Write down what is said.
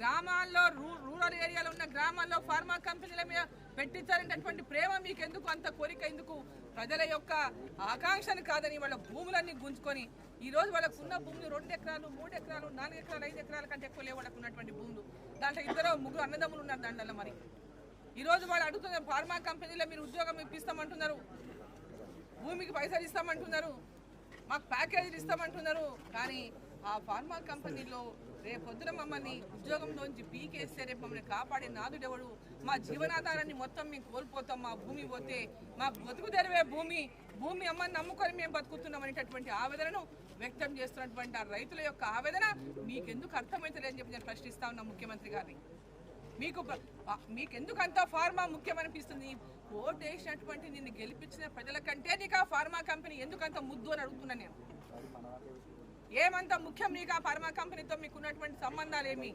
గ్రామాల్లో రూరల్ ఏరియాలో ఉన్న గ్రామాల్లో ఫార్మా కంపెనీల మీద పెట్టించాలనేటువంటి ప్రేమ మీకు ఎందుకు, అంత కోరిక ఎందుకు? ప్రజల యొక్క ఆకాంక్షను కాదని వాళ్ళ భూములన్నీ గుంజుకొని ఈరోజు వాళ్ళకు ఉన్న భూములు 2 ఎకరాలు 3 ఎకరాలు 4 ఎకరాలు 5 ఎకరాల కంటే ఎక్కువ లేవు వాళ్ళకు ఉన్నటువంటి భూములు. దాంట్లో 2-3 అన్నదమ్ములు ఉన్నారు దాంట్లో. మరి ఈరోజు వాళ్ళు అడుగుతున్నారు ఫార్మా కంపెనీలో మీరు ఉద్యోగం ఇప్పిస్తామంటున్నారు, భూమికి పైసలు ఇస్తామంటున్నారు, మాకు ప్యాకేజీలు ఇస్తామంటున్నారు. కానీ ఆ ఫార్మా కంపెనీలో రేపొద్దున మమ్మల్ని ఉద్యోగంలోంచి పీకేస్తే రేపు మమ్మల్ని కాపాడే నాదుడెవడు? మా జీవనాధారాన్ని మొత్తం మేము కోల్పోతాం. మా భూమి పోతే మా బతుకు తెరవే భూమి అమ్మని నమ్ముకొని మేము బతుకుతున్నాం అనేటటువంటి ఆవేదనను వ్యక్తం చేస్తున్నటువంటి ఆ రైతుల యొక్క ఆవేదన మీకెందుకు అర్థమవుతలేదని చెప్పి నేను ప్రశ్నిస్తా ఉన్నా ముఖ్యమంత్రి గారిని. మీకెందుకు అంత ఫార్మా ముఖ్యమనిపిస్తుంది? ఓటు వేసినటువంటి నిన్ను గెలిపించిన ప్రజల కంటే నీకు ఆ ఫార్మా కంపెనీ ఎందుకంత ముద్దు అని అడుగుతున్నా నేను. ఏమంత ముఖ్యం నీకు ఆ ఫార్మా కంపెనీతో మీకున్నటువంటి సంబంధాలు ఏమి?